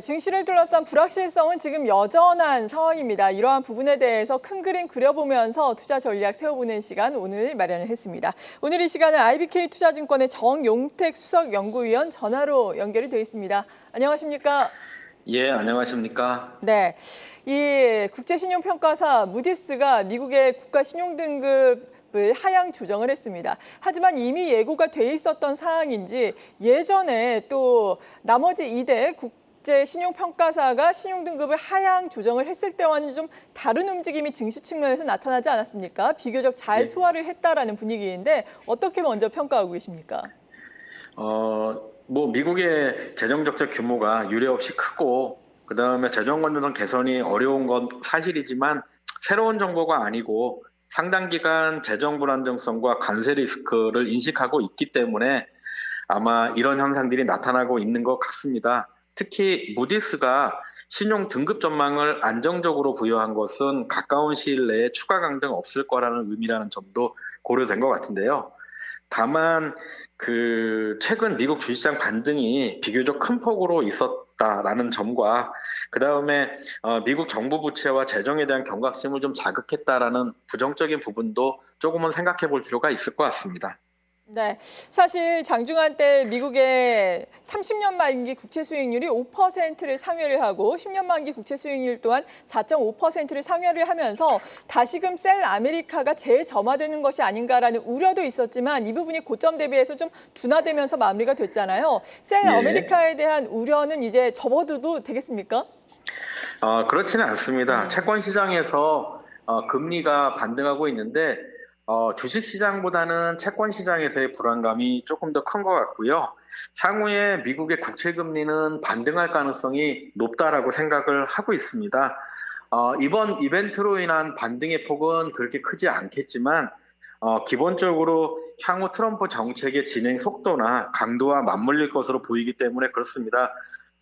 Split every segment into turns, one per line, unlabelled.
증시를 둘러싼 불확실성은 지금 여전한 상황입니다. 이러한 부분에 대해서 큰 그림 그려보면서 투자 전략 세워보는 시간 오늘 마련을 했습니다. 오늘 이 시간은 IBK 투자증권의 정용택 수석 연구위원 전화로 연결이 되어 있습니다. 안녕하십니까?
예, 안녕하십니까?
네, 이 국제신용평가사 무디스가 미국의 국가신용등급을 하향 조정을 했습니다. 하지만 이미 예고가 돼 있었던 사항인지 예전에 또 나머지 2대 국제신용평가사가 신용등급을 하향 조정을 했을 때와는 좀 다른 움직임이 증시 측면에서 나타나지 않았습니까? 비교적 잘 소화를 했다라는 분위기인데 어떻게 먼저 평가하고 계십니까?
미국의 재정적자 규모가 유례없이 크고 그다음에 재정 건전성 개선이 어려운 건 사실이지만 새로운 정보가 아니고 상당 기간 재정 불안정성과 관세 리스크를 인식하고 있기 때문에 아마 이런 현상들이 나타나고 있는 것 같습니다. 특히 무디스가 신용 등급 전망을 안정적으로 부여한 것은 가까운 시일 내에 추가 강등 없을 거라는 의미라는 점도 고려된 것 같은데요. 다만 최근 미국 주식시장 반등이 비교적 큰 폭으로 있었다라는 점과 그다음에 미국 정부 부채와 재정에 대한 경각심을 좀 자극했다라는 부정적인 부분도 조금은 생각해 볼 필요가 있을 것 같습니다.
네, 사실 장중한 때 미국의 30년 만기 국채 수익률이 5%를 상회를 하고 10년 만기 국채 수익률 또한 4.5%를 상회를 하면서 다시금 셀 아메리카가 재점화되는 것이 아닌가라는 우려도 있었지만 이 부분이 고점 대비해서 좀 둔화되면서 마무리가 됐잖아요. 셀 아메리카에 대한 우려는 이제 접어둬도 되겠습니까?
그렇지는 않습니다. 채권 시장에서 금리가 반등하고 있는데 주식시장보다는 채권시장에서의 불안감이 조금 더 큰 것 같고요. 향후에 미국의 국채금리는 반등할 가능성이 높다라고 생각을 하고 있습니다. 이번 이벤트로 인한 반등의 폭은 그렇게 크지 않겠지만 기본적으로 향후 트럼프 정책의 진행 속도나 강도와 맞물릴 것으로 보이기 때문에 그렇습니다.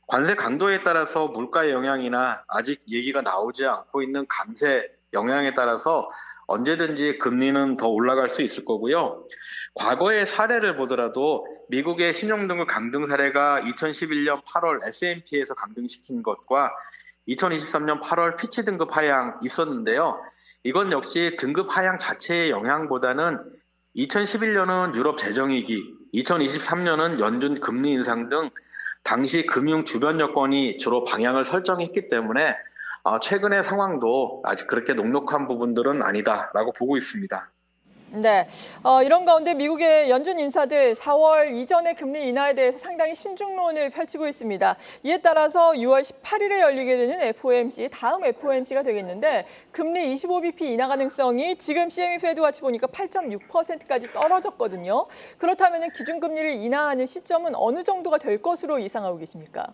관세 강도에 따라서 물가의 영향이나 아직 얘기가 나오지 않고 있는 감세 영향에 따라서 언제든지 금리는 더 올라갈 수 있을 거고요. 과거의 사례를 보더라도 미국의 신용등급 강등 사례가 2011년 8월 S&P에서 강등시킨 것과 2023년 8월 피치 등급 하향 있었는데요. 이건 역시 등급 하향 자체의 영향보다는 2011년은 유럽 재정위기, 2023년은 연준 금리 인상 등 당시 금융 주변 여건이 주로 방향을 설정했기 때문에 최근의 상황도 아직 그렇게 녹록한 부분들은 아니다라고 보고 있습니다.
네, 이런 가운데 미국의 연준 인사들 4월 이전의 금리 인하에 대해서 상당히 신중론을 펼치고 있습니다. 이에 따라서 6월 18일에 열리게 되는 FOMC, 다음 FOMC가 되겠는데 금리 25bp 인하 가능성이 지금 CME 페드 와치 보니까 8.6%까지 떨어졌거든요. 그렇다면 기준금리를 인하하는 시점은 어느 정도가 될 것으로 예상하고 계십니까?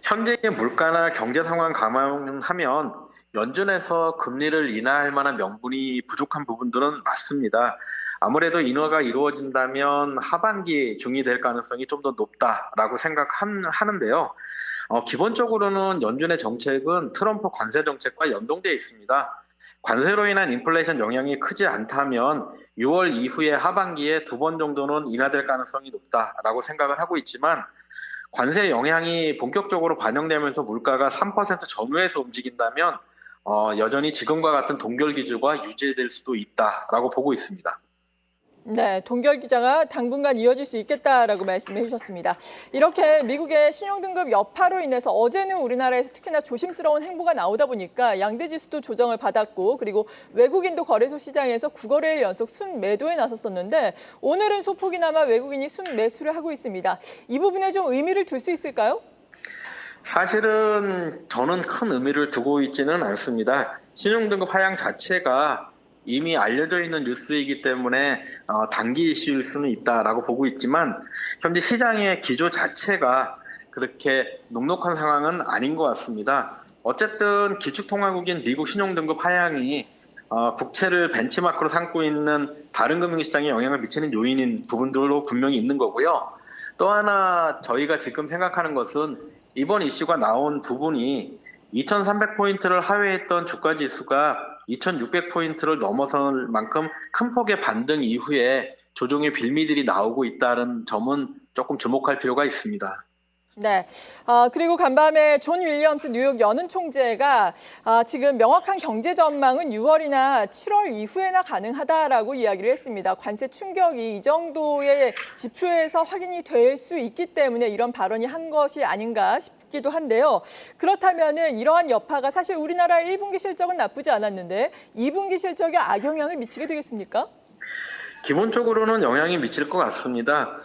현재의 물가나 경제 상황 감안하면 연준에서 금리를 인하할 만한 명분이 부족한 부분들은 맞습니다. 아무래도 인하가 이루어진다면 하반기 중이 될 가능성이 좀 더 높다라고 생각하는데요. 기본적으로는 연준의 정책은 트럼프 관세 정책과 연동되어 있습니다. 관세로 인한 인플레이션 영향이 크지 않다면 6월 이후에 하반기에 2번 정도는 인하될 가능성이 높다라고 생각을 하고 있지만 관세 영향이 본격적으로 반영되면서 물가가 3% 전후에서 움직인다면 여전히 지금과 같은 동결 기조가 유지될 수도 있다라고 보고 있습니다.
네, 동결 기자가 당분간 이어질 수 있겠다라고 말씀해 주셨습니다. 이렇게 미국의 신용등급 여파로 인해서 어제는 우리나라에서 특히나 조심스러운 행보가 나오다 보니까 양대 지수도 조정을 받았고 그리고 외국인도 거래소 시장에서 9거래일 연속 순매도에 나섰었는데 오늘은 소폭이나마 외국인이 순매수를 하고 있습니다. 이 부분에 좀 의미를 둘 수 있을까요?
사실은 저는 큰 의미를 두고 있지는 않습니다. 신용등급 하향 자체가 이미 알려져 있는 뉴스이기 때문에 단기 이슈일 수는 있다라고 보고 있지만 현재 시장의 기조 자체가 그렇게 녹록한 상황은 아닌 것 같습니다. 어쨌든 기축통화국인 미국 신용등급 하향이 국채를 벤치마크로 삼고 있는 다른 금융시장에 영향을 미치는 요인인 부분들도 분명히 있는 거고요. 또 하나 저희가 지금 생각하는 것은 이번 이슈가 나온 부분이 2300포인트를 하회했던 주가지수가 2600포인트를 넘어설 만큼 큰 폭의 반등 이후에 조정의 빌미들이 나오고 있다는 점은 조금 주목할 필요가 있습니다.
네. 그리고 간밤에 존 윌리엄스 뉴욕 연은 총재가 지금 명확한 경제 전망은 6월이나 7월 이후에나 가능하다라고 이야기를 했습니다. 관세 충격이 이 정도의 지표에서 확인이 될 수 있기 때문에 이런 발언이 한 것이 아닌가 싶기도 한데요. 그렇다면은 이러한 여파가 사실 우리나라의 1분기 실적은 나쁘지 않았는데 2분기 실적에 악영향을 미치게 되겠습니까?
기본적으로는 영향이 미칠 것 같습니다.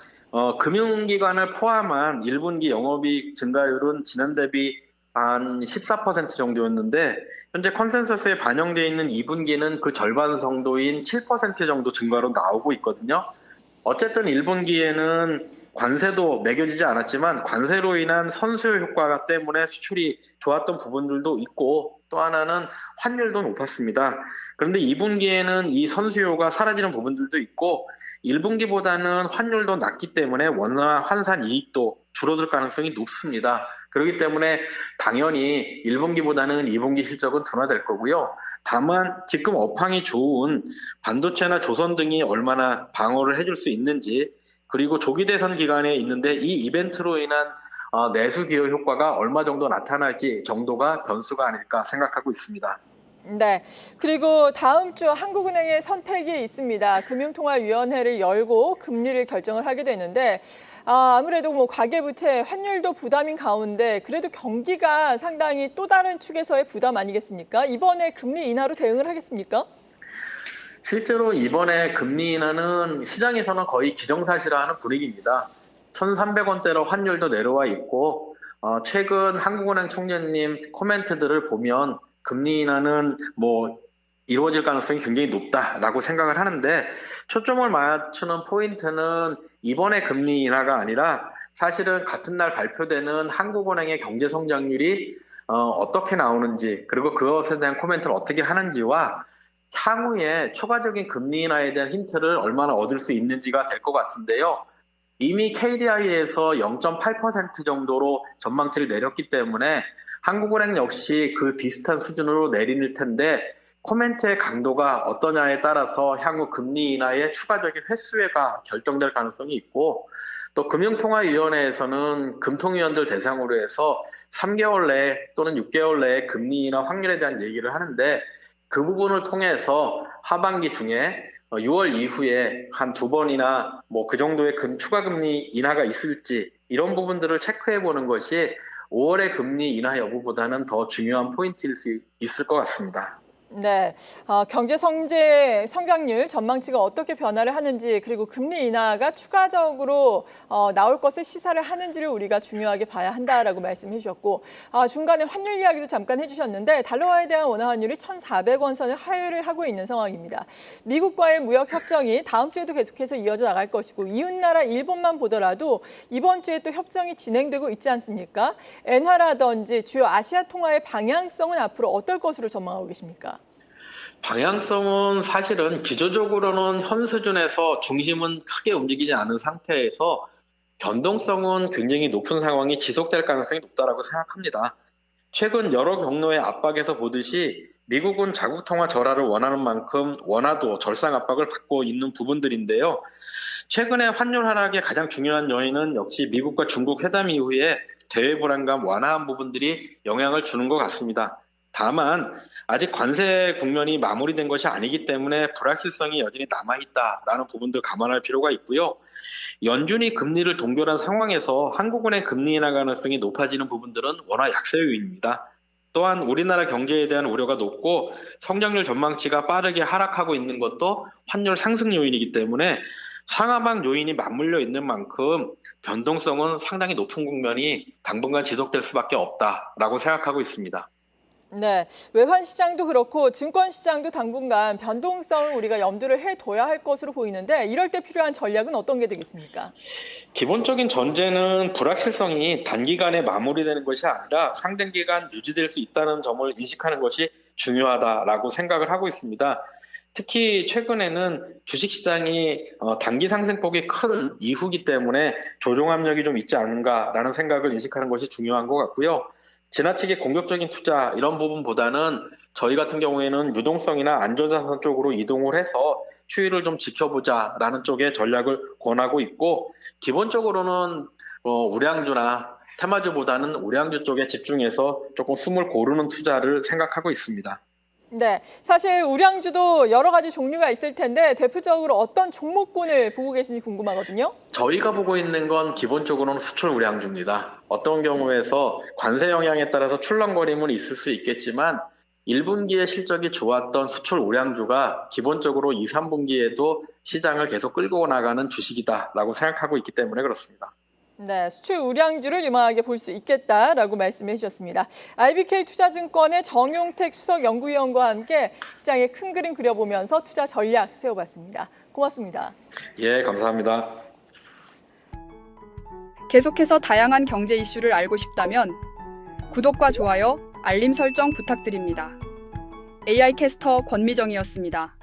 금융기관을 포함한 1분기 영업이익 증가율은 지난 대비 한 14% 정도였는데 현재 컨센서스에 반영되어 있는 2분기는 그 절반 정도인 7% 정도 증가로 나오고 있거든요. 어쨌든 1분기에는 관세도 매겨지지 않았지만 관세로 인한 선수요 효과 때문에 수출이 좋았던 부분들도 있고 또 하나는 환율도 높았습니다. 그런데 2분기에는 이 선수요가 사라지는 부분들도 있고 1분기보다는 환율도 낮기 때문에 원화 환산 이익도 줄어들 가능성이 높습니다. 그렇기 때문에 당연히 1분기보다는 2분기 실적은 둔화될 거고요. 다만 지금 업황이 좋은 반도체나 조선 등이 얼마나 방어를 해줄 수 있는지 그리고 조기 대선 기간에 있는데 이 이벤트로 인한 내수 기여 효과가 얼마 정도 나타날지 정도가 변수가 아닐까 생각하고 있습니다.
네. 그리고 다음 주 한국은행의 선택이 있습니다. 금융통화위원회를 열고 금리를 결정을 하게 되는데 아무래도 뭐 가계부채 환율도 부담인 가운데 그래도 경기가 상당히 또 다른 축에서의 부담 아니겠습니까? 이번에 금리 인하로 대응을 하겠습니까?
실제로 이번에 금리 인하는 시장에서는 거의 기정사실화하는 분위기입니다. 1,300원대로 환율도 내려와 있고 최근 한국은행 총재님 코멘트들을 보면 금리 인하는 뭐 이루어질 가능성이 굉장히 높다라고 생각을 하는데 초점을 맞추는 포인트는 이번에 금리 인하가 아니라 사실은 같은 날 발표되는 한국은행의 경제 성장률이 어떻게 나오는지 그리고 그것에 대한 코멘트를 어떻게 하는지와 향후에 추가적인 금리 인하에 대한 힌트를 얼마나 얻을 수 있는지가 될 것 같은데요. 이미 KDI에서 0.8% 정도로 전망치를 내렸기 때문에 한국은행 역시 그 비슷한 수준으로 내릴 텐데 코멘트의 강도가 어떠냐에 따라서 향후 금리 인하의 추가적인 횟수가 결정될 가능성이 있고 또 금융통화위원회에서는 금통위원들 대상으로 해서 3개월 내에 또는 6개월 내에 금리 인하 확률에 대한 얘기를 하는데 그 부분을 통해서 하반기 중에 6월 이후에 한 2번이나 뭐 그 정도의 추가 금리 인하가 있을지 이런 부분들을 체크해 보는 것이 5월의 금리 인하 여부보다는 더 중요한 포인트일 수 있을 것 같습니다.
네, 경제 성장률 전망치가 어떻게 변화를 하는지 그리고 금리 인하가 추가적으로 나올 것을 시사를 하는지를 우리가 중요하게 봐야 한다라고 말씀해 주셨고 중간에 환율 이야기도 잠깐 해주셨는데 달러화에 대한 원화 환율이 1,400원 선을 하회를 하고 있는 상황입니다. 미국과의 무역 협정이 다음 주에도 계속해서 이어져 나갈 것이고 이웃나라 일본만 보더라도 이번 주에 또 협정이 진행되고 있지 않습니까? 엔화라든지 주요 아시아 통화의 방향성은 앞으로 어떨 것으로 전망하고 계십니까?
방향성은 사실은 기조적으로는 현 수준에서 중심은 크게 움직이지 않은 상태에서 변동성은 굉장히 높은 상황이 지속될 가능성이 높다고 생각합니다. 최근 여러 경로의 압박에서 보듯이 미국은 자국 통화 절하를 원하는 만큼 원화도 절상 압박을 받고 있는 부분들인데요. 최근에 환율 하락의 가장 중요한 요인은 역시 미국과 중국 회담 이후에 대외 불안감 완화한 부분들이 영향을 주는 것 같습니다. 다만 아직 관세 국면이 마무리된 것이 아니기 때문에 불확실성이 여전히 남아있다라는 부분들 감안할 필요가 있고요. 연준이 금리를 동결한 상황에서 한국은행 금리 인하 가능성이 높아지는 부분들은 워낙 약세 요인입니다. 또한 우리나라 경제에 대한 우려가 높고 성장률 전망치가 빠르게 하락하고 있는 것도 환율 상승 요인이기 때문에 상하방 요인이 맞물려 있는 만큼 변동성은 상당히 높은 국면이 당분간 지속될 수밖에 없다라고 생각하고 있습니다.
네, 외환 시장도 그렇고 증권 시장도 당분간 변동성을 우리가 염두를 해둬야 할 것으로 보이는데 이럴 때 필요한 전략은 어떤 게 되겠습니까?
기본적인 전제는 불확실성이 단기간에 마무리되는 것이 아니라 상당기간 유지될 수 있다는 점을 인식하는 것이 중요하다라고 생각을 하고 있습니다. 특히 최근에는 주식시장이 단기 상승폭이 큰 이후기 때문에 조정 압력이 좀 있지 않은가라는 생각을 인식하는 것이 중요한 것 같고요. 지나치게 공격적인 투자 이런 부분보다는 저희 같은 경우에는 유동성이나 안전자산 쪽으로 이동을 해서 추이를 좀 지켜보자라는 쪽의 전략을 권하고 있고 기본적으로는 우량주나 테마주보다는 우량주 쪽에 집중해서 조금 숨을 고르는 투자를 생각하고 있습니다.
네, 사실 우량주도 여러 가지 종류가 있을 텐데 대표적으로 어떤 종목군을 보고 계신지 궁금하거든요.
저희가 보고 있는 건 기본적으로는 수출 우량주입니다. 어떤 경우에서 관세 영향에 따라서 출렁거림은 있을 수 있겠지만 1분기에 실적이 좋았던 수출 우량주가 기본적으로 2, 3분기에도 시장을 계속 끌고 나가는 주식이다라고 생각하고 있기 때문에 그렇습니다.
네, 수출 우량주를 유망하게 볼 수 있겠다라고 말씀해 주셨습니다. IBK 투자증권의 정용택 수석연구위원과 함께 시장의 큰 그림 그려보면서 투자 전략 세워봤습니다. 고맙습니다.
예, 감사합니다.
계속해서 다양한 경제 이슈를 알고 싶다면 구독과 좋아요, 알림 설정 부탁드립니다. AI 캐스터 권미정이었습니다.